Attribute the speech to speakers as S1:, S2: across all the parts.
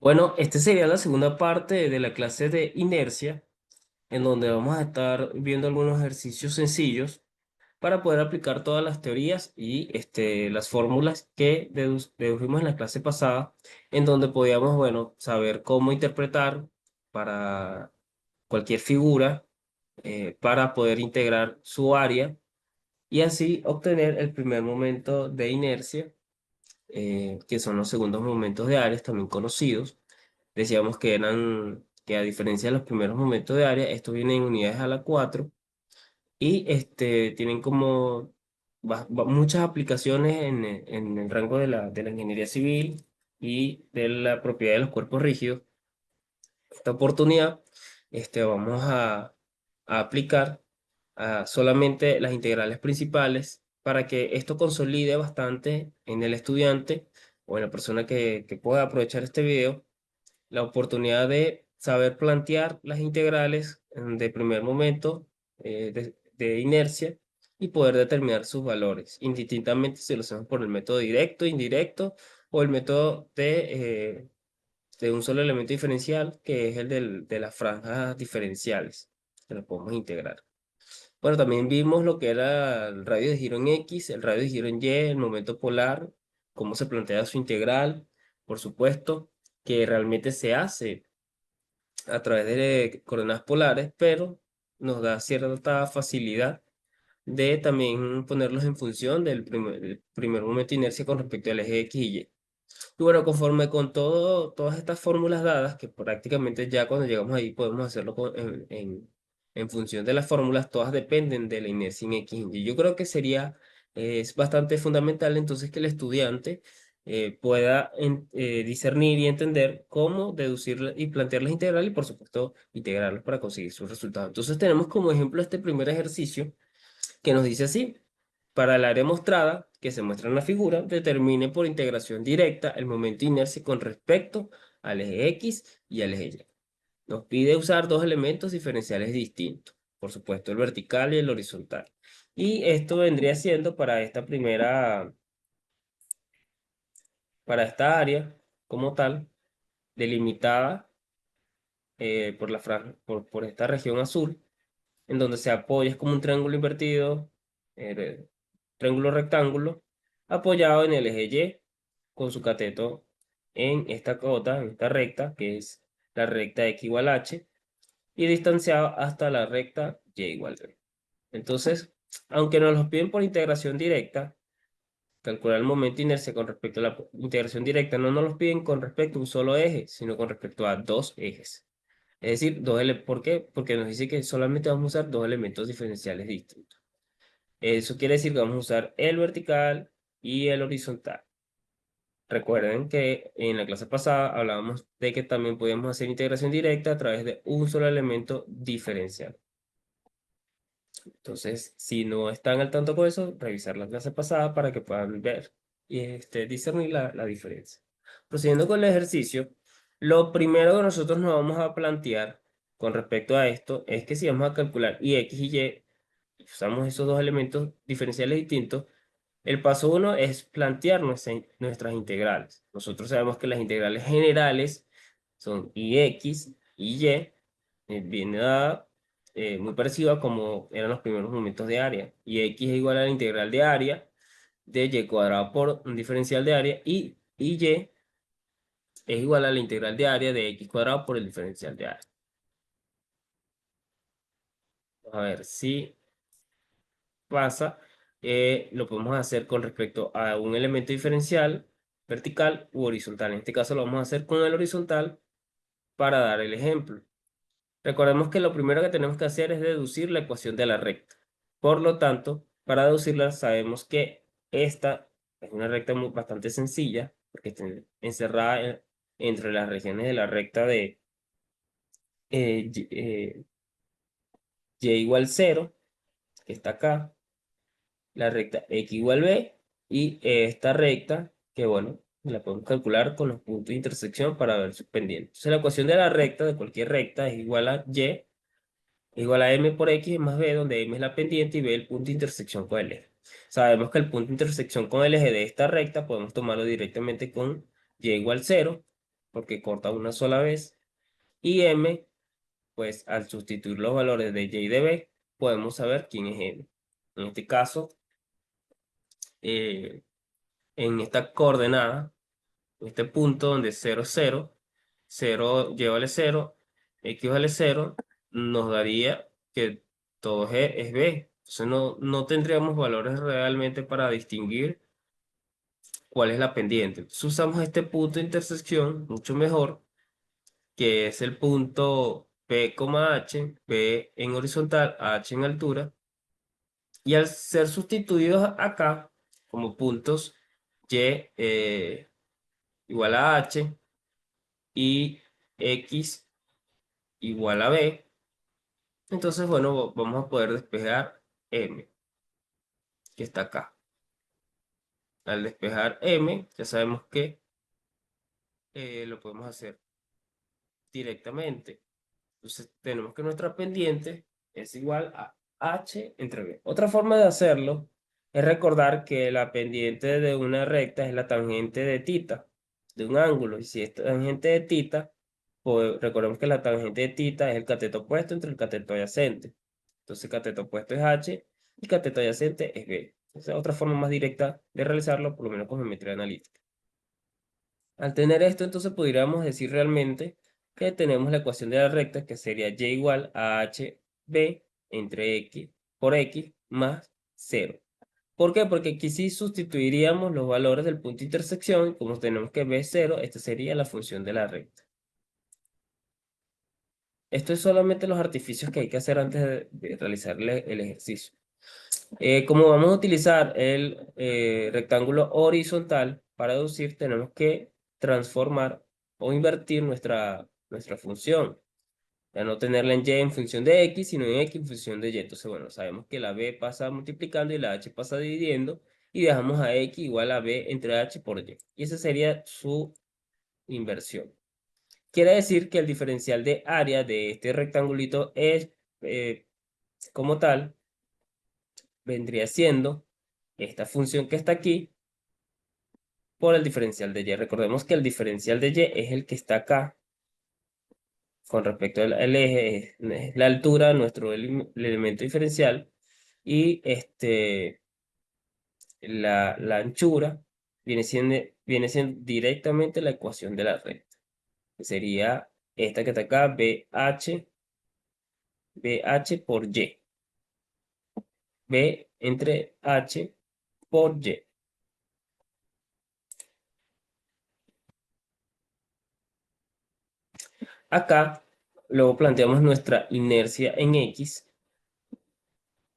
S1: Bueno, esta sería la segunda parte de la clase de inercia, en donde vamos a estar viendo algunos ejercicios sencillos para poder aplicar todas las teorías y las fórmulas que dedujimos en la clase pasada, en donde podíamos, bueno, saber cómo interpretar para cualquier figura, para poder integrar su área y así obtener el primer momento de inercia, que son los segundos momentos de áreas, también conocidos. Decíamos que a diferencia de los primeros momentos de área, estos vienen en unidades a la 4 y tienen como muchas aplicaciones en el rango de la ingeniería civil y de la propiedad de los cuerpos rígidos. Esta oportunidad vamos a aplicar solamente las integrales principales para que esto consolide bastante en el estudiante o en la persona que pueda aprovechar este video la oportunidad de saber plantear las integrales de primer momento, de inercia, y poder determinar sus valores, indistintamente si lo hacemos por el método directo, indirecto o el método de un solo elemento diferencial, que es el de las franjas diferenciales, que lo podemos integrar. Bueno, también vimos lo que era el radio de giro en X, el radio de giro en Y, el momento polar, cómo se plantea su integral, por supuesto, que realmente se hace a través de coordenadas polares, pero nos da cierta facilidad de también ponerlos en función del primer momento de inercia con respecto al eje X y Y. Y bueno, conforme con todas estas fórmulas dadas, que prácticamente ya cuando llegamos ahí podemos hacerlo en función de las fórmulas, todas dependen de la inercia en X y Y. Yo creo que es bastante fundamental entonces que el estudiante pueda discernir y entender cómo deducir y plantear las integrales y por supuesto integrarlas para conseguir sus resultados. Entonces tenemos como ejemplo este primer ejercicio que nos dice así: para el área mostrada, que se muestra en la figura, determine por integración directa el momento de inercia con respecto al eje X y al eje Y. Nos pide usar dos elementos diferenciales distintos, por supuesto el vertical y el horizontal. Y esto vendría siendo para esta área como tal, delimitada por esta región azul, en donde se apoya, es como un triángulo invertido, eh, triángulo rectángulo, apoyado en el eje Y, con su cateto en esta cota, en esta recta, que es la recta X igual H, y distanciado hasta la recta Y igual B. Entonces, aunque nos los piden por integración directa, calcular el momento de inercia con respecto a la integración directa, no nos los piden con respecto a un solo eje, sino con respecto a dos ejes. Es decir, ¿por qué? Porque nos dice que solamente vamos a usar dos elementos diferenciales distintos. Eso quiere decir que vamos a usar el vertical y el horizontal. Recuerden que en la clase pasada hablábamos de que también podíamos hacer integración directa a través de un solo elemento diferencial. Entonces, si no están al tanto con eso, revisar la clase pasada para que puedan ver y discernir la diferencia. Procediendo con el ejercicio, lo primero que nosotros nos vamos a plantear con respecto a esto es que si vamos a calcular y X y Y, usamos esos dos elementos diferenciales distintos, el paso uno es plantear nuestras integrales. Nosotros sabemos que las integrales generales son Ix y Y, viene dada muy parecido a como eran los primeros momentos de área. Y X es igual a la integral de área de Y cuadrado por un diferencial de área y Y es igual a la integral de área de X cuadrado por el diferencial de área. A ver si pasa. Lo podemos hacer con respecto a un elemento diferencial vertical u horizontal. En este caso lo vamos a hacer con el horizontal para dar el ejemplo. Recordemos que lo primero que tenemos que hacer es deducir la ecuación de la recta. Por lo tanto, para deducirla sabemos que esta es una recta bastante sencilla, porque está encerrada entre las regiones de la recta de y igual 0, que está acá, la recta X igual B, y esta recta, que bueno, la podemos calcular con los puntos de intersección para ver sus pendientes. Entonces la ecuación de la recta, de cualquier recta, es igual a Y igual a M por X más B, donde M es la pendiente y B el punto de intersección con el eje. Sabemos que el punto de intersección con el eje de esta recta podemos tomarlo directamente con Y igual 0, porque corta una sola vez. Y M, pues al sustituir los valores de Y y de B, podemos saber quién es M. En este caso, en esta coordenada, en este punto donde 0 es 0, 0 y vale 0, X vale 0, nos daría que todo G es B. Entonces no tendríamos valores realmente para distinguir cuál es la pendiente. Entonces usamos este punto de intersección mucho mejor, que es el punto P, H, P en horizontal, H en altura, y al ser sustituidos acá como puntos Y igual a H y X igual a B, entonces bueno, vamos a poder despejar M, que está acá. Al despejar M, ya sabemos que lo podemos hacer directamente. Entonces tenemos que nuestra pendiente es igual a H entre B. Otra forma de hacerlo es recordar que la pendiente de una recta es la tangente de θ, de un ángulo. Y si es tangente de θ, pues recordemos que la tangente de θ es el cateto opuesto entre el cateto adyacente. Entonces cateto opuesto es H y cateto adyacente es B. Esa es otra forma más directa de realizarlo, por lo menos con geometría analítica. Al tener esto, entonces podríamos decir realmente que tenemos la ecuación de la recta, que sería y igual a hb entre x por x más 0. ¿Por qué? Porque aquí sí sustituiríamos los valores del punto de intersección, y como tenemos que b es 0, esta sería la función de la recta. Esto es solamente los artificios que hay que hacer antes de realizar el ejercicio. Como vamos a utilizar el rectángulo horizontal para deducir, tenemos que transformar o invertir nuestra función. Ya no tenerla en y en función de x, sino en x en función de y. Entonces, bueno, sabemos que la b pasa multiplicando y la h pasa dividiendo, y dejamos a x igual a b entre h por y. Y esa sería su inversión. Quiere decir que el diferencial de área de este rectangulito es, como tal, vendría siendo esta función que está aquí por el diferencial de y. Recordemos que el diferencial de y es el que está acá con respecto al eje, es la altura de nuestro el elemento diferencial, y la anchura viene siendo directamente la ecuación de la recta, que sería esta que está acá, BH por Y. B entre H por Y. Acá luego planteamos nuestra inercia en X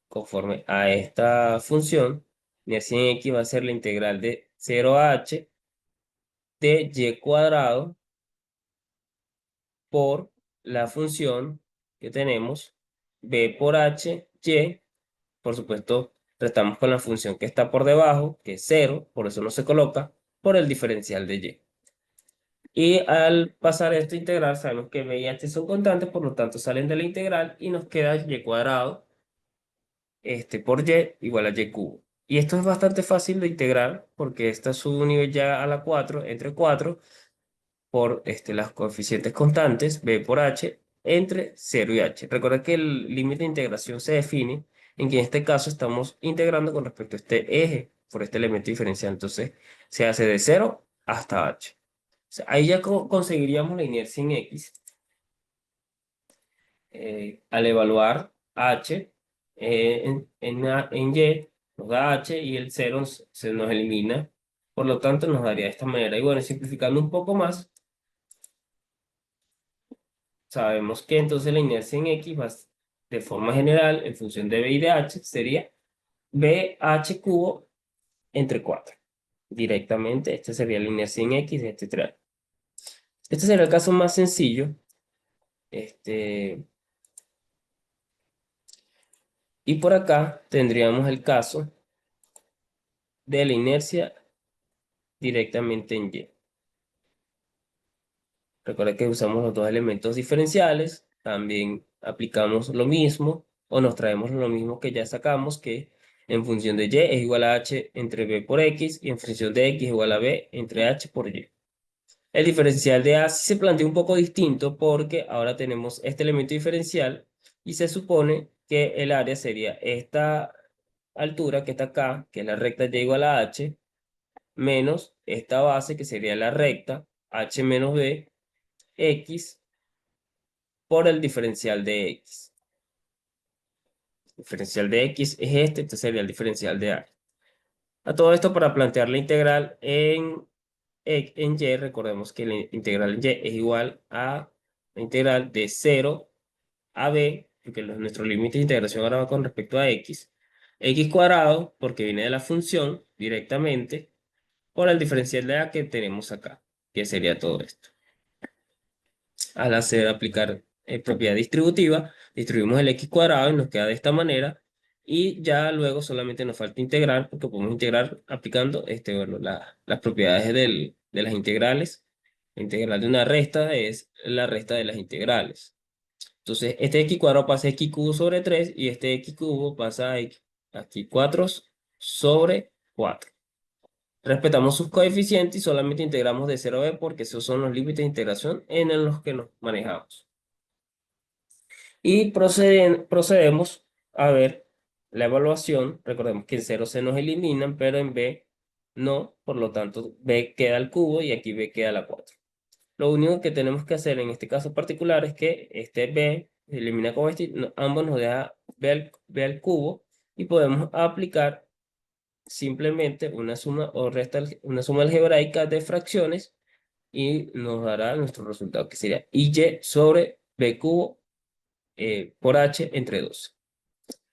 S1: conforme a esta función. Inercia en X va a ser la integral de 0 a h de y cuadrado por la función que tenemos b por h, y. Por supuesto, restamos con la función que está por debajo, que es 0, por eso no se coloca, por el diferencial de y. Y al pasar esto a integral, sabemos que b y h son constantes, por lo tanto salen de la integral y nos queda y cuadrado por y igual a y cubo. Y esto es bastante fácil de integrar porque esta es su nivel ya a la 4, entre 4, por las coeficientes constantes, b por h, entre 0 y h. Recuerda que el límite de integración se define en que en este caso estamos integrando con respecto a este eje, por este elemento diferencial. Entonces, se hace de 0 hasta h. O sea, ahí ya conseguiríamos la inercia en x al evaluar h en y, nos da h y el 0 se nos elimina. Por lo tanto, nos daría de esta manera. Y bueno, simplificando un poco más, sabemos que entonces la inercia en X va de forma general, en función de B y de H, sería BH cubo entre 4. Directamente, esta sería la inercia en X de este triángulo. Este sería el caso más sencillo. Y por acá tendríamos el caso de la inercia directamente en Y. Recuerda que usamos los dos elementos diferenciales, también aplicamos lo mismo, o nos traemos lo mismo que ya sacamos, que en función de y es igual a h entre b por x, y en función de x es igual a b entre h por y. El diferencial de A sí se plantea un poco distinto porque ahora tenemos este elemento diferencial y se supone que el área sería esta altura que está acá, que es la recta y igual a h, menos esta base que sería la recta h menos b, x por el diferencial de x. El diferencial de x es este sería el diferencial de área. A todo esto para plantear la integral en y, recordemos que la integral en y es igual a la integral de 0 a b, porque nuestro límite de integración ahora va con respecto a x cuadrado, porque viene de la función directamente, por el diferencial de a que tenemos acá, que sería todo esto. Al hacer aplicar propiedad distributiva, distribuimos el x cuadrado y nos queda de esta manera. Y ya luego solamente nos falta integrar, porque podemos integrar aplicando bueno, las propiedades de las integrales. La integral de una resta es la resta de las integrales. Entonces, este x cuadrado pasa a x cubo sobre 3 y este x cubo pasa a x 4 sobre 4. Respetamos sus coeficientes y solamente integramos de 0 a b porque esos son los límites de integración en los que nos manejamos. Y procedemos a ver la evaluación. Recordemos que en 0 se nos eliminan, pero en b no. Por lo tanto, b queda al cubo y aquí b queda a la 4. Lo único que tenemos que hacer en este caso particular es que este b se elimina con este, ambos nos deja b al cubo y podemos aplicar simplemente una suma o resta, una suma algebraica de fracciones y nos dará nuestro resultado que sería y sobre b cubo por h entre 2.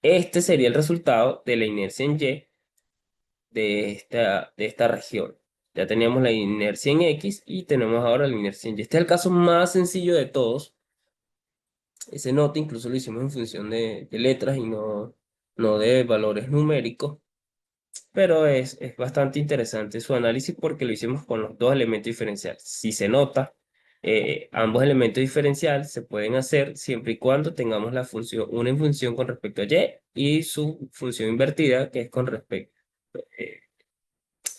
S1: Este sería el resultado de la inercia en y de esta región. Ya teníamos la inercia en x y tenemos ahora la inercia en y. Este es el caso más sencillo de todos. Ese nota incluso lo hicimos en función de letras y no de valores numéricos. Pero es bastante interesante su análisis porque lo hicimos con los dos elementos diferenciales. Si se nota, ambos elementos diferenciales se pueden hacer siempre y cuando tengamos la función, una en función con respecto a y y su función invertida que es con respecto, eh,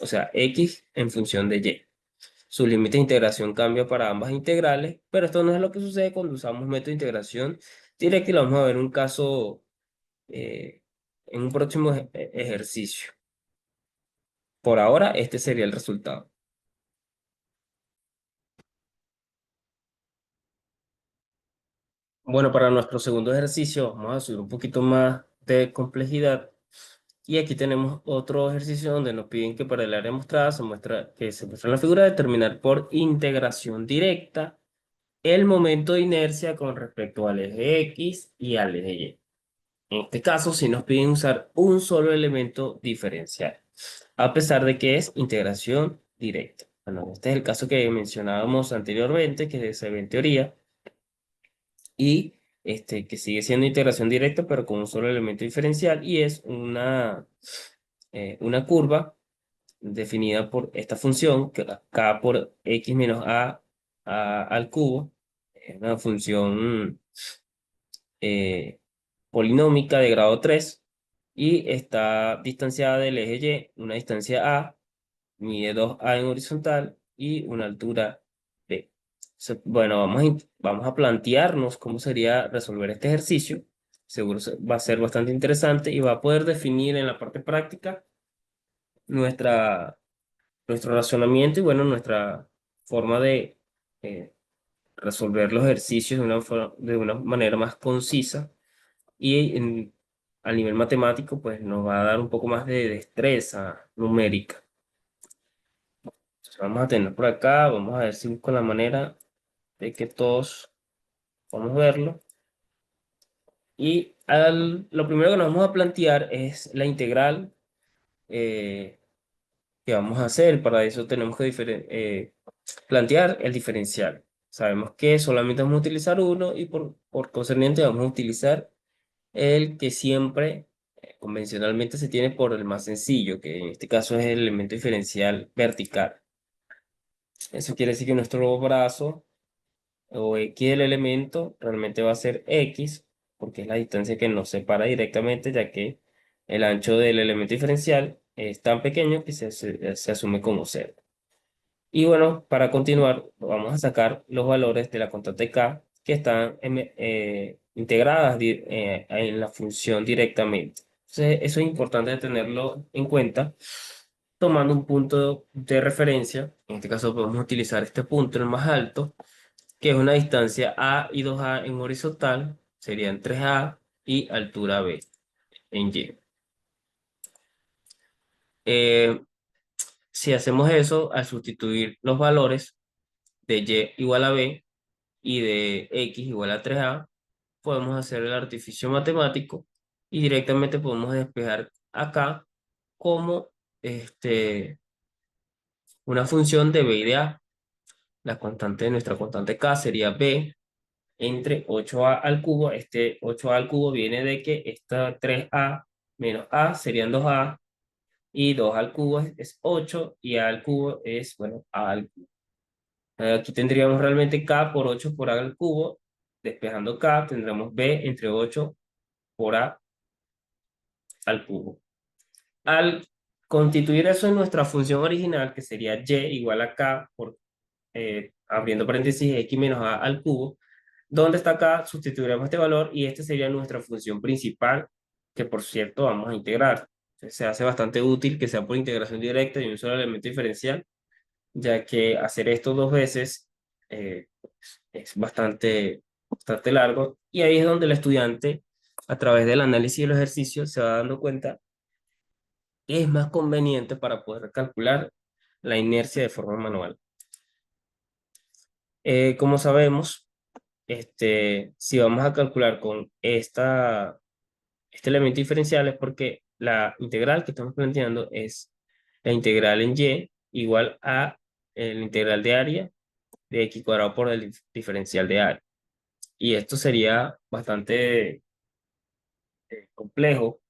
S1: o sea, x en función de y. Su límite de integración cambia para ambas integrales, pero esto no es lo que sucede cuando usamos método de integración directa y lo vamos a ver en un caso, en un próximo ejercicio. Por ahora, este sería el resultado. Bueno, para nuestro segundo ejercicio vamos a subir un poquito más de complejidad. Y aquí tenemos otro ejercicio donde nos piden que para el área mostrada se muestra en la figura determinar por integración directa el momento de inercia con respecto al eje X y al eje Y. En este caso, sí nos piden usar un solo elemento diferencial, a pesar de que es integración directa. Bueno, este es el caso que mencionábamos anteriormente, que se ve en teoría y que sigue siendo integración directa, pero con un solo elemento diferencial, y es una curva definida por esta función, que k por x menos a al cubo, es una función eh, polinómica de grado 3 y está distanciada del eje Y, una distancia a, mide 2a en horizontal y una altura b. Bueno, vamos a plantearnos cómo sería resolver este ejercicio. Seguro va a ser bastante interesante y va a poder definir en la parte práctica nuestra, nuestro razonamiento y bueno, nuestra forma de resolver los ejercicios de una manera más concisa y a nivel matemático pues nos va a dar un poco más de destreza numérica. Entonces, vamos a tener por acá, vamos a ver si busco la manera de que todos podamos verlo. Y lo primero que nos vamos a plantear es la integral eh, que vamos a hacer. Para eso tenemos que plantear el diferencial. Sabemos que solamente vamos a utilizar uno y por concerniente vamos a utilizar el que siempre convencionalmente se tiene por el más sencillo, que en este caso es el elemento diferencial vertical. Eso quiere decir que nuestro brazo o X del elemento realmente va a ser X, porque es la distancia que nos separa directamente, ya que el ancho del elemento diferencial es tan pequeño que se asume como cero. Y bueno, para continuar, vamos a sacar los valores de la constante K que están integradas en la función directamente. Entonces, eso es importante tenerlo en cuenta, tomando un punto de referencia. En este caso, podemos utilizar este punto, el más alto, que es una distancia A y 2A en horizontal, serían 3A y altura B en Y. Eh, si hacemos eso, al sustituir los valores de Y igual a B, y de x igual a 3a, podemos hacer el artificio matemático y directamente podemos despejar acá como una función de b y de a. La constante de nuestra constante k sería b entre 8a al cubo. Este 8a al cubo viene de que esta 3a menos a serían 2a y 2 al cubo es 8 y a al cubo es, bueno, a al cubo. Aquí tendríamos realmente k por 8 por a al cubo. Despejando k, tendremos b entre 8 por a al cubo. Al constituir eso en nuestra función original, que sería y igual a k por, abriendo paréntesis, x menos a al cubo, ¿dónde está k? Sustituiremos este valor y este sería nuestra función principal, que por cierto vamos a integrar. Se hace bastante útil que sea por integración directa y un solo elemento diferencial, ya que hacer esto dos veces eh, es bastante largo, y ahí es donde el estudiante, a través del análisis de los ejercicios, se va dando cuenta que es más conveniente para poder calcular la inercia de forma manual. Como sabemos, si vamos a calcular con este elemento diferencial es porque la integral que estamos planteando es la integral en y igual a el integral de área de x cuadrado por el diferencial de área. Y esto sería bastante complejo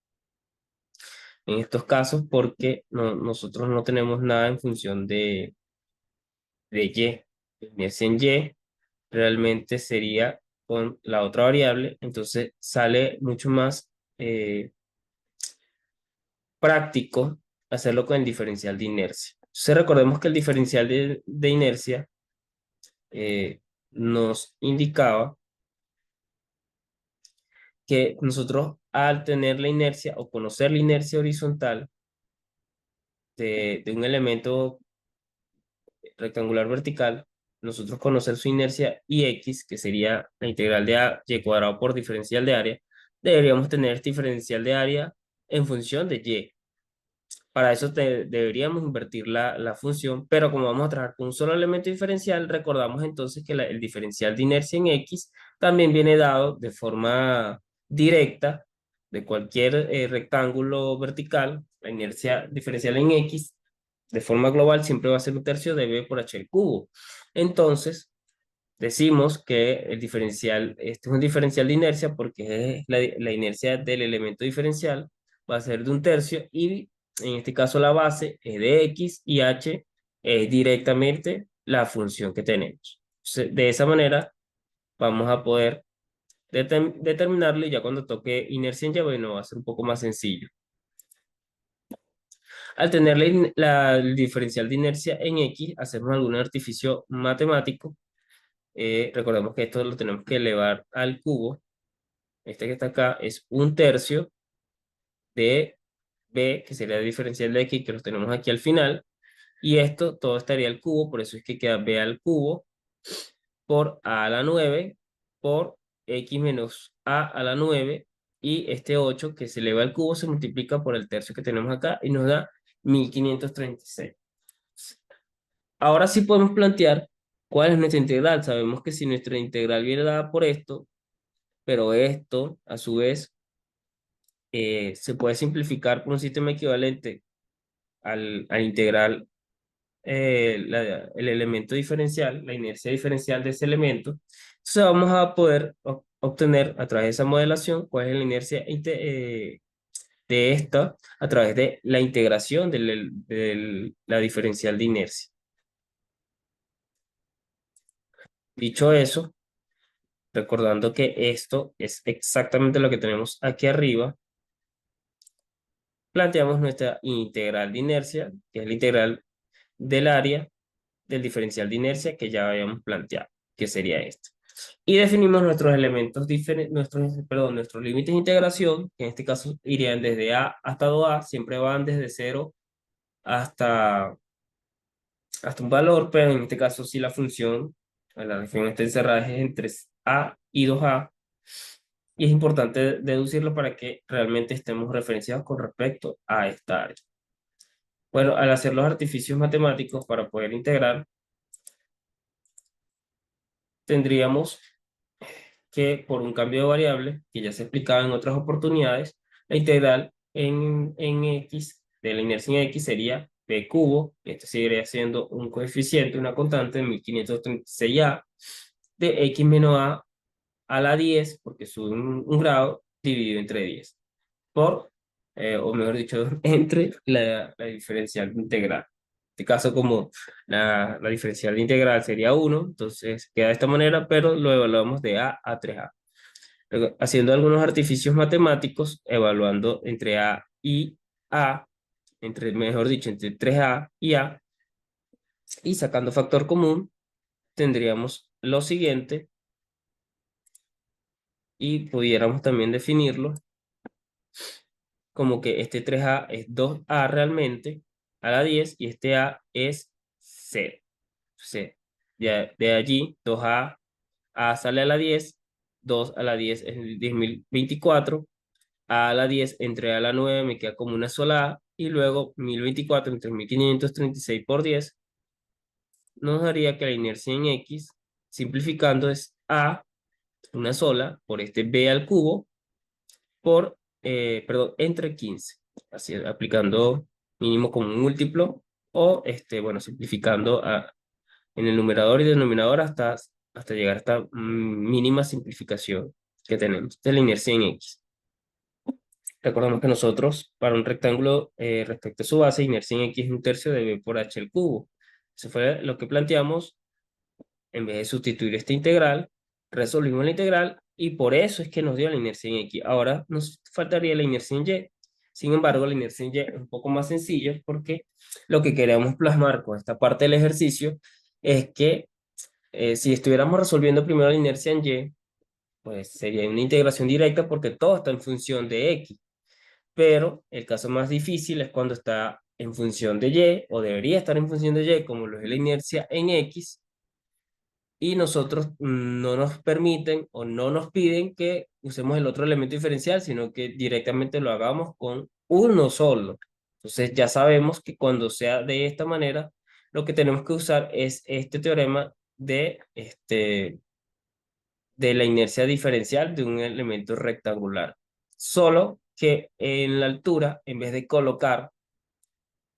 S1: en estos casos porque nosotros no tenemos nada en función de y. Inercia en y realmente sería con la otra variable, entonces sale mucho más práctico hacerlo con el diferencial de inercia. Entonces recordemos que el diferencial de inercia nos indicaba que nosotros al tener la inercia o conocer la inercia horizontal de un elemento rectangular vertical, nosotros conocer su inercia Ix, que sería la integral de a y cuadrado por diferencial de área, deberíamos tener este diferencial de área en función de y. Para eso deberíamos invertir la función, pero como vamos a trabajar con un solo elemento diferencial, recordamos entonces que el diferencial de inercia en X también viene dado de forma directa de cualquier rectángulo vertical. La inercia diferencial en X de forma global siempre va a ser un tercio de b por h al cubo. Entonces, decimos que el diferencial, este es un diferencial de inercia porque es la inercia del elemento diferencial, va a ser de un tercio y en este caso la base es de x y h es directamente la función que tenemos. Entonces, de esa manera vamos a poder determinarlo y ya cuando toque inercia en y, bueno, va a ser un poco más sencillo. Al tener el diferencial de inercia en x, hacemos algún artificio matemático. Recordemos que esto lo tenemos que elevar al cubo. Este que está acá es un tercio de b, que sería el diferencial de x, que lo tenemos aquí al final. Y esto todo estaría al cubo, por eso es que queda b al cubo por a la 9 por x menos a la 9. Y este 8 que se eleva al cubo se multiplica por el tercio que tenemos acá y nos da 1536. Ahora sí podemos plantear cuál es nuestra integral. Sabemos que si nuestra integral viene dada por esto, pero esto, a su vez, se puede simplificar por un sistema equivalente al integral el elemento diferencial, la inercia diferencial de ese elemento. Entonces vamos a poder obtener a través de esa modelación cuál es la inercia de esta a través de la integración de la diferencial de inercia. Dicho eso, recordando que esto es exactamente lo que tenemos aquí arriba, planteamos nuestra integral de inercia, que es la integral del área del diferencial de inercia que ya habíamos planteado, que sería este. Y definimos nuestros elementos nuestros límites de integración, que en este caso irían desde A hasta 2A, siempre van desde 0 hasta, hasta un valor, pero en este caso si la función, la región está encerrada es entre A y 2A, y es importante deducirlo para que realmente estemos referenciados con respecto a esta área. Bueno, al hacer los artificios matemáticos para poder integrar, tendríamos que por un cambio de variable, que ya se explicaba en otras oportunidades, la integral en x de la inercia en x sería p cubo, esto seguiría siendo un coeficiente, una constante de 1536a, de x menos a la 10, porque es un grado, dividido entre 10, por, o mejor dicho, entre la diferencial integral. En este caso, como la diferencial integral sería 1, entonces queda de esta manera, pero lo evaluamos de a 3a. Luego, haciendo algunos artificios matemáticos, evaluando entre a, mejor dicho, entre 3a y a, y sacando factor común, tendríamos lo siguiente, y pudiéramos también definirlo como que este 3a es 2a realmente a la 10 y este a es 0. C. De allí, 2a sale a la 10, 2 a la 10 es 10.024, a la 10 entre a la 9 me queda como una sola a, y luego 1024 entre 1536 por 10 nos daría que la inercia en x, simplificando, es a, una sola, por este b al cubo, por, perdón, entre 15. Así, aplicando mínimo como un múltiplo, o, bueno, simplificando en el numerador y denominador hasta llegar a esta mínima simplificación que tenemos de la inercia en x. Recordamos que nosotros, para un rectángulo respecto a su base, inercia en x es un tercio de b por h al cubo. Eso fue lo que planteamos. En vez de sustituir esta integral, resolvimos la integral y por eso es que nos dio la inercia en x. Ahora nos faltaría la inercia en y. Sin embargo, la inercia en y es un poco más sencillo porque lo que queremos plasmar con esta parte del ejercicio es que si estuviéramos resolviendo primero la inercia en y, pues sería una integración directa porque todo está en función de x. Pero el caso más difícil es cuando está en función de y, o debería estar en función de y, como lo es la inercia en x, y nosotros no nos permiten o no nos piden que usemos el otro elemento diferencial, sino que directamente lo hagamos con uno solo. Entonces ya sabemos que cuando sea de esta manera, lo que tenemos que usar es este teorema de la inercia diferencial de un elemento rectangular. Solo que en la altura, en vez de colocar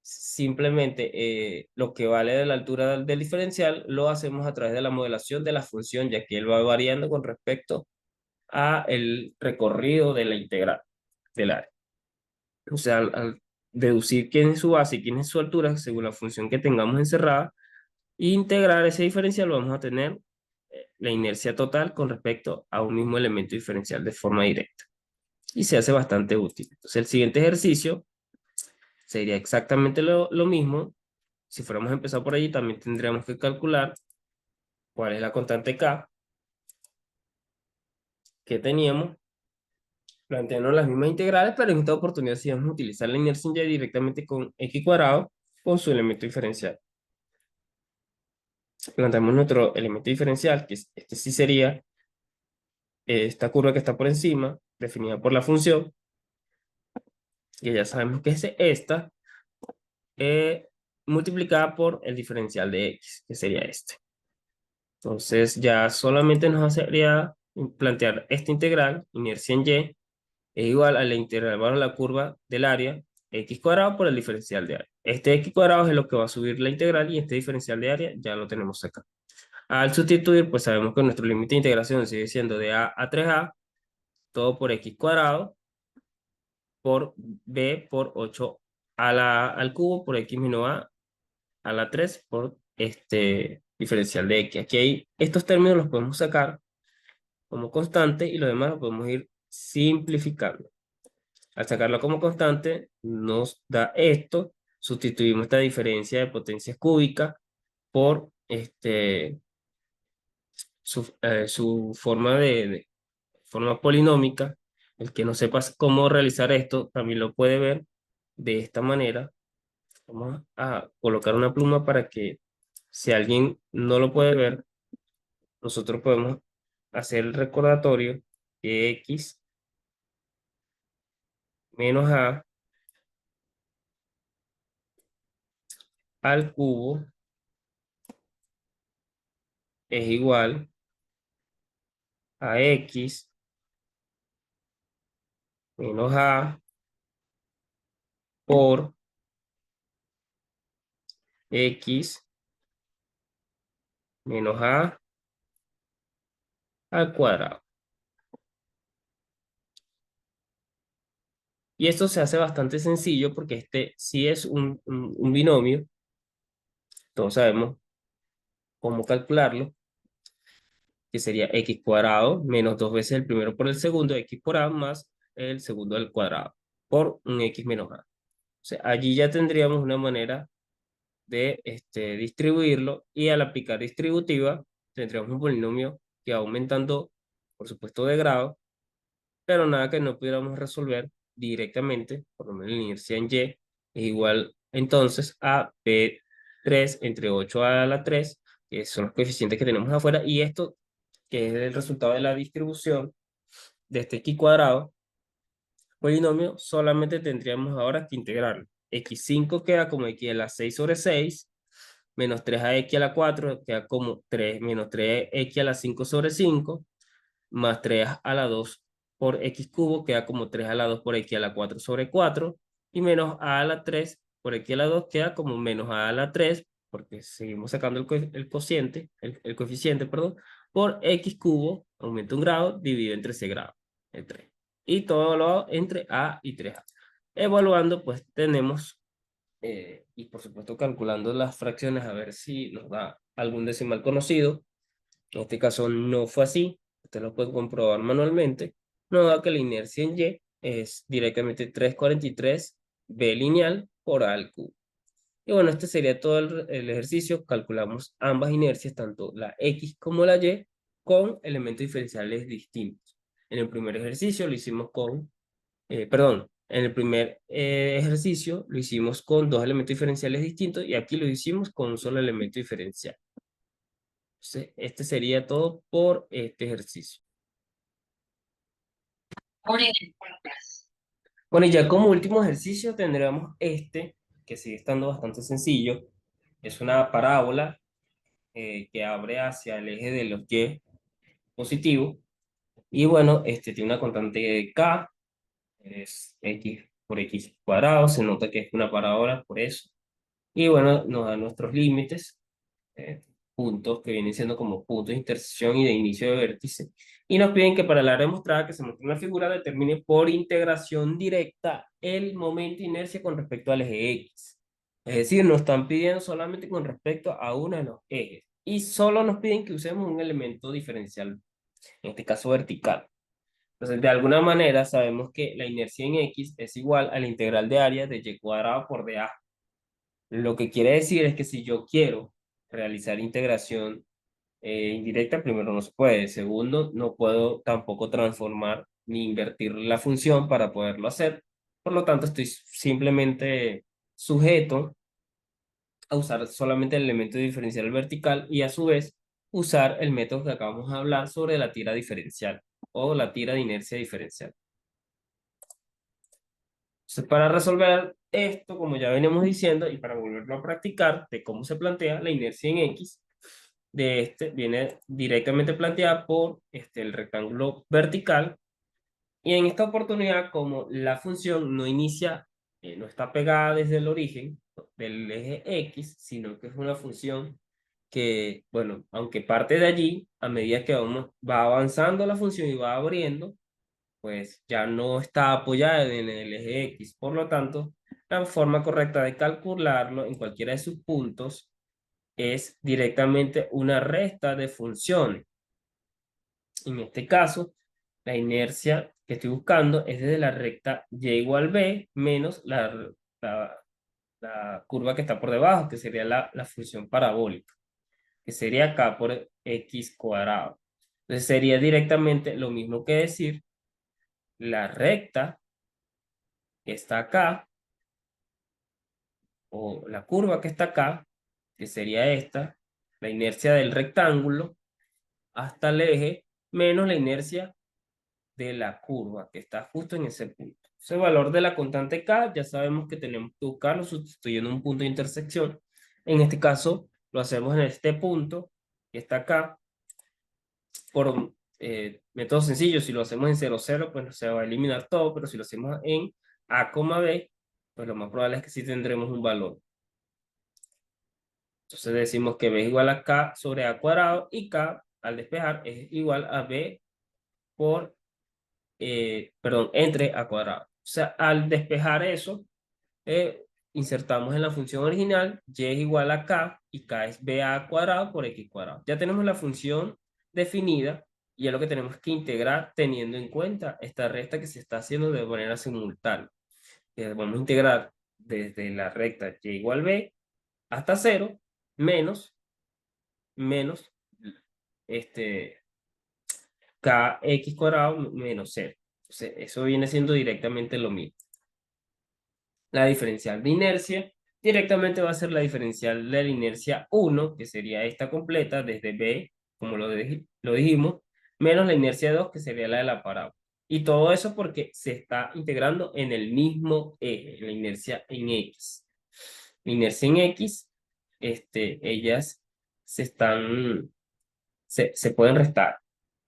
S1: simplemente lo que vale de la altura del diferencial, lo hacemos a través de la modelación de la función, ya que él va variando con respecto a el recorrido de la integral del área. O sea, al deducir quién es su base y quién es su altura, según la función que tengamos encerrada, e integrar ese diferencial, vamos a tener la inercia total con respecto a un mismo elemento diferencial de forma directa. Y se hace bastante útil. Entonces, el siguiente ejercicio sería exactamente lo mismo. Si fuéramos a empezar por allí, también tendríamos que calcular cuál es la constante K que teníamos, planteando las mismas integrales, pero en esta oportunidad sí vamos a utilizar la inercia ya directamente con x cuadrado con su elemento diferencial. Planteamos nuestro elemento diferencial, que este sí sería esta curva que está por encima, definida por la función, que ya sabemos que es esta, multiplicada por el diferencial de x, que sería este. Entonces ya solamente nos hacería plantear esta integral, inercia en y, es igual a la integral de la curva del área, x cuadrado por el diferencial de área. Este x cuadrado es lo que va a subir la integral y este diferencial de área ya lo tenemos acá. Al sustituir, pues sabemos que nuestro límite de integración sigue siendo de a 3a, todo por x cuadrado, por b por 8 al cubo, por x menos a la 3, por este diferencial de x. Aquí hay, estos términos los podemos sacar como constante y lo demás lo podemos ir simplificando. Al sacarlo como constante, nos da esto. Sustituimos esta diferencia de potencias cúbicas por su forma forma polinómica. El que no sepas cómo realizar esto también lo puede ver de esta manera. Vamos a colocar una pluma para que si alguien no lo puede ver, nosotros podemos hacer el recordatorio que x menos a al cubo es igual a x menos a por x menos a al cuadrado. Y esto se hace bastante sencillo porque este sí es un binomio. Todos sabemos cómo calcularlo, que sería x cuadrado menos dos veces el primero por el segundo, x por a más el segundo al cuadrado, por un x menos a. O sea, allí ya tendríamos una manera de distribuirlo, y al aplicar distributiva tendríamos un polinomio que va aumentando, por supuesto, de grado, pero nada que no pudiéramos resolver directamente. Por lo menos la inercia en Y es igual entonces a P3 entre 8 a la 3, que son los coeficientes que tenemos afuera, y esto, que es el resultado de la distribución de este x cuadrado polinomio, solamente tendríamos ahora que integrarlo. X5 queda como x a la 6 sobre 6, menos 3x a la 4 queda como 3 menos 3x a la 5 sobre 5, más 3 a la 2 por x cubo queda como 3 a la 2 por x a la 4 sobre 4, y menos a la 3 por x a la 2 queda como menos a la 3, porque seguimos sacando el cociente, el coeficiente, perdón, por x cubo, aumenta un grado, dividido entre c grado, el 3. Y todo lo entre a y 3a. Evaluando, pues tenemos, y por supuesto calculando las fracciones a ver si nos da algún decimal conocido. En este caso no fue así, usted lo puede comprobar manualmente. Nos da que la inercia en Y es directamente 343 b lineal por a al cubo. Y bueno, este sería todo el ejercicio. Calculamos ambas inercias, tanto la X como la Y, con elementos diferenciales distintos. En el primer ejercicio lo hicimos con, perdón, en el primer ejercicio lo hicimos con dos elementos diferenciales distintos, y aquí lo hicimos con un solo elemento diferencial. Entonces, este sería todo por este ejercicio. Bueno, y ya como último ejercicio tendríamos este, que sigue estando bastante sencillo. Es una parábola que abre hacia el eje de los y positivo. Y bueno, este tiene una constante k, es x por x cuadrado. Se nota que es una parábola por eso. Y bueno, nos da nuestros límites, eh, puntos que vienen siendo como puntos de intersección y de inicio de vértice. Y nos piden que para el área demostrada que se muestre una figura determine por integración directa el momento de inercia con respecto al eje X. Es decir, nos están pidiendo solamente con respecto a uno de los ejes. Y solo nos piden que usemos un elemento diferencial, en este caso vertical. Entonces, de alguna manera sabemos que la inercia en X es igual a la integral de área de y cuadrado por dA. Lo que quiere decir es que si yo quiero realizar integración indirecta, primero no se puede. Segundo, no puedo tampoco transformar ni invertir la función para poderlo hacer. Por lo tanto, estoy simplemente sujeto a usar solamente el elemento diferencial vertical, y a su vez usar el método que acabamos de hablar sobre la tira diferencial o la tira de inercia diferencial. Entonces, para resolver esto, como ya venimos diciendo, y para volverlo a practicar de cómo se plantea la inercia en X, de este viene directamente planteada por el rectángulo vertical. Y en esta oportunidad, como la función no inicia, no está pegada desde el origen del eje X, sino que es una función que, bueno, aunque parte de allí, a medida que va avanzando la función y va abriendo, pues ya no está apoyada en el eje X. Por lo tanto, la forma correcta de calcularlo en cualquiera de sus puntos es directamente una resta de funciones. En este caso, la inercia que estoy buscando es desde la recta y igual b menos la curva que está por debajo, que sería la función parabólica. que sería k por x cuadrado. Entonces sería directamente lo mismo que decir la recta que está acá, o la curva que está acá, que sería esta, la inercia del rectángulo hasta el eje, menos la inercia de la curva que está justo en ese punto. Ese valor de la constante k ya sabemos que tenemos que buscarlo sustituyendo un punto de intersección. En este caso lo hacemos en este punto que está acá. Por método sencillo, si lo hacemos en 0, 0, pues no se va a eliminar todo, pero si lo hacemos en a, b, pues lo más probable es que sí tendremos un valor. Entonces decimos que b es igual a k sobre a cuadrado y k al despejar es igual a b por, perdón, entre a cuadrado. O sea, al despejar eso, insertamos en la función original y es igual a k y k es ba cuadrado por x cuadrado. Ya tenemos la función definida y es lo que tenemos que integrar teniendo en cuenta esta recta que se está haciendo de manera simultánea. Vamos a integrar desde la recta y igual b hasta 0 menos este kx cuadrado menos 0. Entonces, eso viene siendo directamente lo mismo. La diferencial de inercia directamente va a ser la diferencial de la inercia 1, que sería esta completa desde B, como lo dijimos, menos la inercia 2, que sería la de la parábola. Y todo eso porque se está integrando en el mismo eje, la inercia en X. La inercia en X, ellas se pueden restar.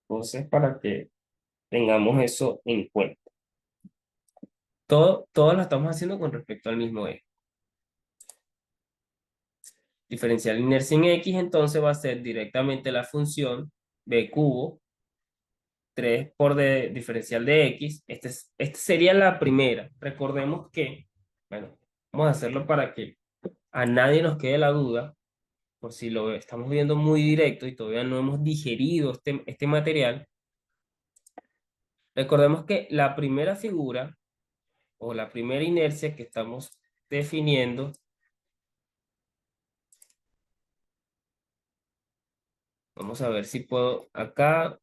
S1: Entonces, para que tengamos eso en cuenta. Todo lo estamos haciendo con respecto al mismo eje. Diferencial de inercia en X, entonces va a ser directamente la función b cubo, 3 por diferencial de X. Esta sería la primera. Recordemos que, bueno, vamos a hacerlo para que a nadie nos quede la duda, por si lo estamos viendo muy directo y todavía no hemos digerido este material. Recordemos que la primera figura o la primera inercia que estamos definiendo, vamos a ver si puedo acá.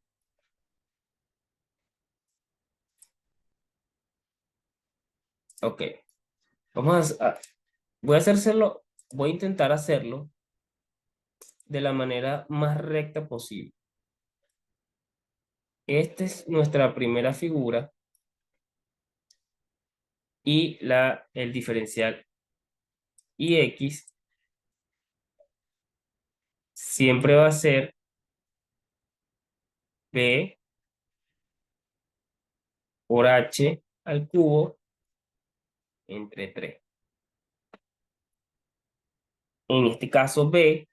S1: Ok, voy a intentar hacerlo de la manera más recta posible. Esta es nuestra primera figura y el diferencial Ix siempre va a ser B por H al cubo entre 3. En este caso B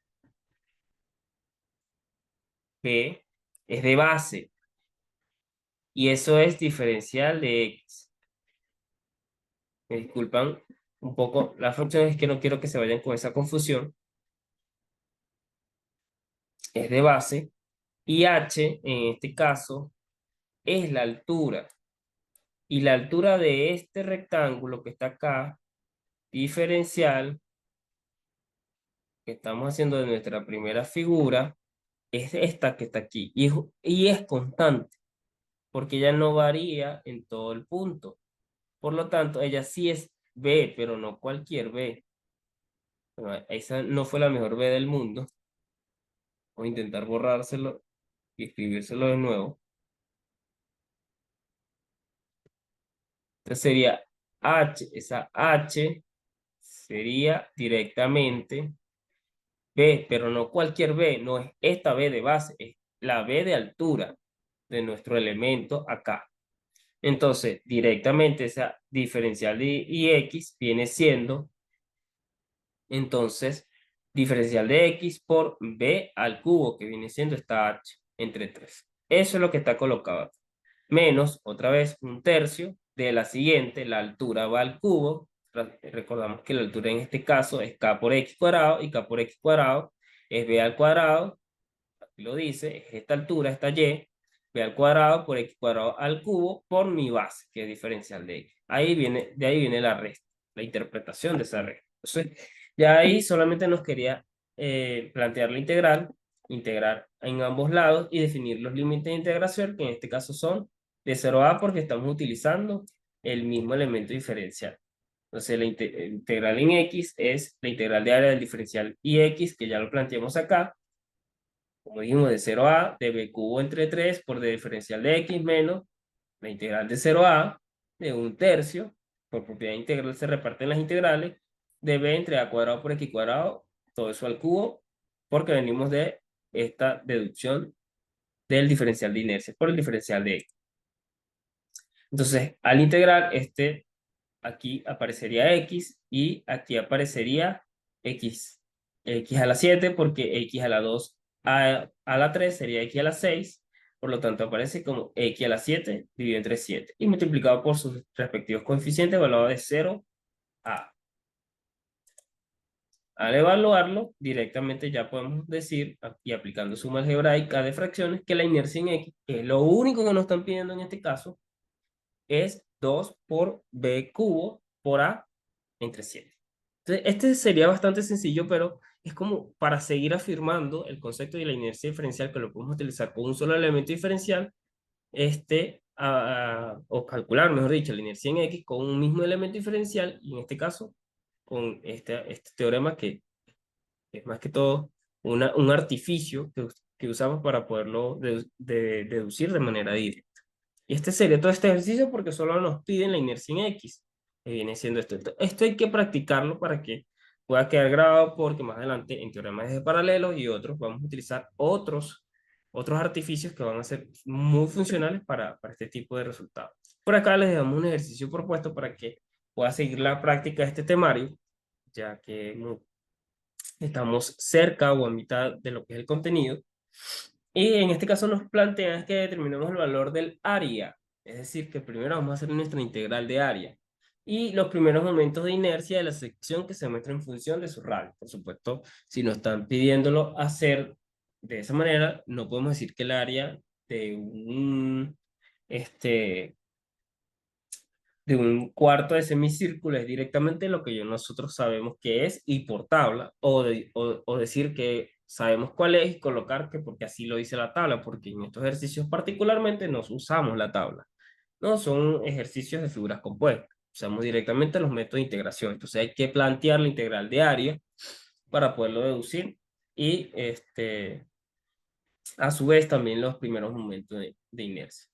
S1: es de base y eso es diferencial de X. Me disculpan un poco las funciones, es que no quiero que se vayan con esa confusión. Es de base y H en este caso es la altura. Y la altura de este rectángulo que está acá, diferencial, que estamos haciendo de nuestra primera figura, es esta que está aquí. Y es constante, porque ella no varía en todo el punto. Por lo tanto, ella sí es B, pero no cualquier B. Bueno, esa no fue la mejor B del mundo. Voy a intentar borrárselo y escribírselo de nuevo. Entonces sería H, esa H sería directamente B, pero no cualquier B, no es esta B de base, es la B de altura de nuestro elemento acá. Entonces, directamente esa diferencial de Ix viene siendo, entonces, diferencial de X por B al cubo, que viene siendo esta H entre 3. Eso es lo que está colocado. Menos, otra vez, un tercio de la siguiente, la altura va al cubo. Recordamos que la altura en este caso es K por X cuadrado y K por X cuadrado es B al cuadrado, aquí lo dice, es esta altura, esta Y, B al cuadrado por X cuadrado al cubo por mi base, que es diferencial de X. De ahí viene la resta, la interpretación de esa resta. Entonces, ya ahí solamente nos quería plantear la integral, integrar en ambos lados y definir los límites de integración, que en este caso son de 0 a porque estamos utilizando el mismo elemento diferencial. Entonces, la integral en X es la integral de área del diferencial IX, que ya lo planteamos acá, como dijimos, de 0 a de b cubo entre 3 por d diferencial de X menos la integral de 0 a de 1/3, por propiedad integral se reparten las integrales, de b entre a cuadrado por x cuadrado, todo eso al cubo, porque venimos de esta deducción del diferencial de inercia por el diferencial de x. Entonces, al integrar, aquí aparecería x y aquí aparecería x. X a la 7 porque x a la 2 a la 3 sería x a la 6. Por lo tanto, aparece como x a la 7 dividido entre 7 y multiplicado por sus respectivos coeficientes evaluados de 0 a. Al evaluarlo, directamente ya podemos decir, y aplicando suma algebraica de fracciones, que la inercia en x, que es lo único que nos están pidiendo en este caso, es 2 por b cubo por a entre 7. Entonces, este sería bastante sencillo, pero es como para seguir afirmando el concepto de la inercia diferencial, que lo podemos utilizar con un solo elemento diferencial, o calcular, mejor dicho, la inercia en X con un mismo elemento diferencial, y en este caso, con este teorema que es más que todo un artificio que usamos para poderlo deducir de manera directa. Y este sería todo este ejercicio porque solo nos piden la inercia en X, que viene siendo esto. Esto hay que practicarlo para que pueda quedar grabado porque más adelante en teoremas de paralelos y otros vamos a utilizar otros artificios que van a ser muy funcionales para este tipo de resultados. Por acá les damos un ejercicio propuesto para que pueda seguir la práctica de este temario, ya que estamos cerca o a mitad de lo que es el contenido. Y en este caso nos plantean que determinemos el valor del área. Es decir, que primero vamos a hacer nuestra integral de área. Y los primeros momentos de inercia de la sección que se muestra en función de su radio. Por supuesto, si nos están pidiéndolo hacer de esa manera, no podemos decir que el área de este, de un cuarto de semicírculo es directamente lo que nosotros sabemos que es y por tabla, o decir que sabemos cuál es y colocar que porque así lo dice la tabla, porque en estos ejercicios particularmente nos usamos la tabla. No, son ejercicios de figuras compuestas. Usamos directamente los métodos de integración. Entonces hay que plantear la integral de área para poderlo deducir y a su vez también los primeros momentos de inercia.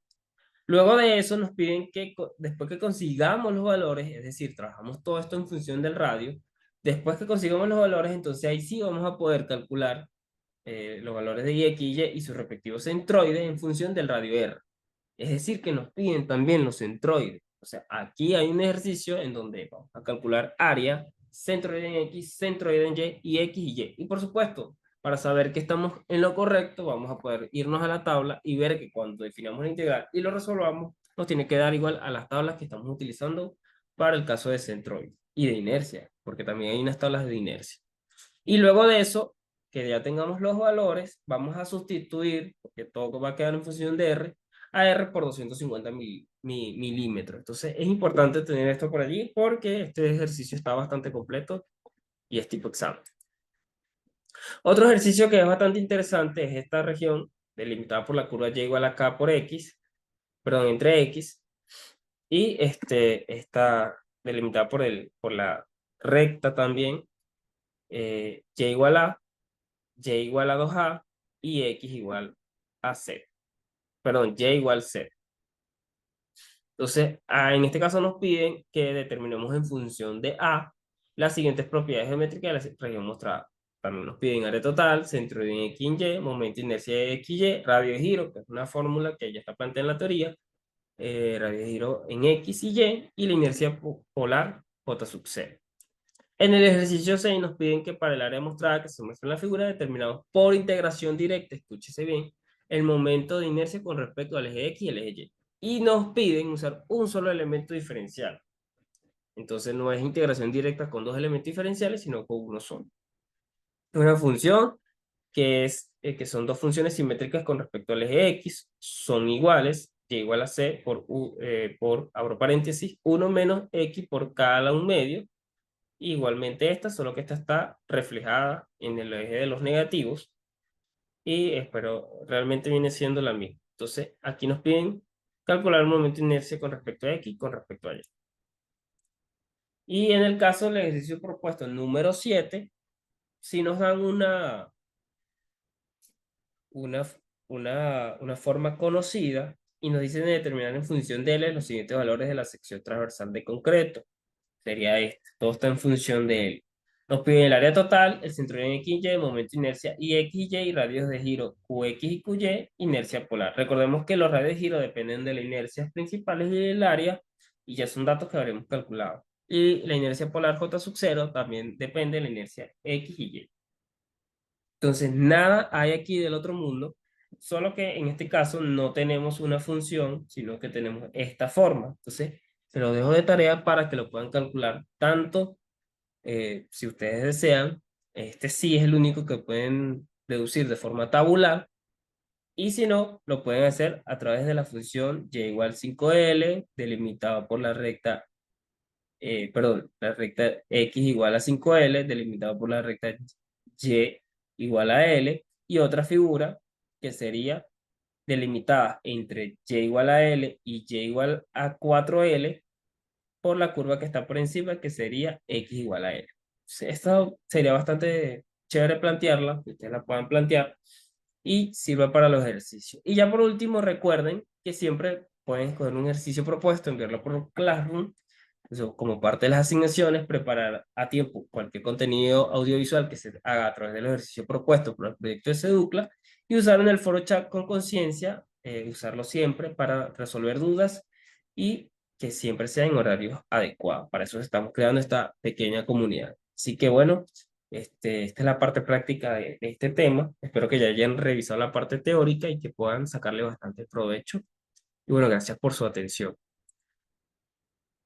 S1: Luego de eso nos piden que después que consigamos los valores, es decir, trabajamos todo esto en función del radio, después que consigamos los valores, entonces ahí sí vamos a poder calcular los valores de X y Y y sus respectivos centroides en función del radio R. Es decir, que nos piden también los centroides. O sea, aquí hay un ejercicio en donde vamos a calcular área, centroide en X, centroide en Y y X y Y. Y por supuesto, para saber que estamos en lo correcto, vamos a poder irnos a la tabla y ver que cuando definamos la integral y lo resolvamos, nos tiene que dar igual a las tablas que estamos utilizando para el caso de centroide y de inercia, porque también hay unas tablas de inercia. Y luego de eso, que ya tengamos los valores, vamos a sustituir, porque todo va a quedar en función de R, a R por 250 milímetros. Entonces es importante tener esto por allí porque este ejercicio está bastante completo y es tipo examen. Otro ejercicio que es bastante interesante es esta región delimitada por la curva y igual a k por x, perdón, entre x, y está delimitada por la recta también, y igual a, y igual a 2a y x igual a z. Perdón, y igual z. Entonces, en este caso nos piden que determinemos en función de A las siguientes propiedades geométricas de la región mostrada. También nos piden área total, centro de X en Y, momento de inercia de X y Y, radio de giro, que es una fórmula que ya está planteada en la teoría, radio de giro en X y la inercia polar J sub C. En el ejercicio 6 nos piden que para el área mostrada que se muestra en la figura determinamos por integración directa, escúchese bien, el momento de inercia con respecto al eje X y el eje Y. Y nos piden usar un solo elemento diferencial. Entonces no es integración directa con dos elementos diferenciales, sino con uno solo. Una función que son dos funciones simétricas con respecto al eje X, son iguales, y igual a C por, abro paréntesis, 1 menos X por K a la 1 medio, Igualmente esta, solo que esta está reflejada en el eje de los negativos y pero realmente viene siendo la misma. Entonces, aquí nos piden calcular el momento de inercia con respecto a X y con respecto a Y. Y en el caso del ejercicio propuesto número 7 si nos dan una, una forma conocida y nos dicen determinar en función de L los siguientes valores de la sección transversal de concreto. Sería este. Todo está en función de L. Nos piden el área total, el cinturón X y Y, momento de inercia y X y Y, radios de giro QX y QY, inercia polar. Recordemos que los radios de giro dependen de las inercias principales y del área y ya son datos que habremos calculado. Y la inercia polar J sub 0 también depende de la inercia X y Y. Entonces, nada hay aquí del otro mundo, solo que en este caso no tenemos una función, sino que tenemos esta forma. Entonces, se lo dejo de tarea para que lo puedan calcular tanto, si ustedes desean, este sí es el único que pueden deducir de forma tabular, y si no, lo pueden hacer a través de la función y igual 5L, delimitada por la recta, perdón, la recta X igual a 5L, delimitada por la recta Y igual a L, y otra figura que sería delimitada entre Y igual a L y Y igual a 4L por la curva que está por encima, que sería X igual a L. Esto sería bastante chévere plantearla, que ustedes la puedan plantear y sirva para los ejercicios. Y ya por último, recuerden que siempre pueden escoger un ejercicio propuesto, enviarlo por Classroom, eso, como parte de las asignaciones, preparar a tiempo cualquier contenido audiovisual que se haga a través del ejercicio propuesto por el proyecto de Seducla y usar en el foro chat con conciencia, usarlo siempre para resolver dudas y que siempre sea en horarios adecuados. Para eso estamos creando esta pequeña comunidad. Así que bueno, esta es la parte práctica de este tema. Espero que ya hayan revisado la parte teórica y que puedan sacarle bastante provecho. Y bueno, gracias por su atención.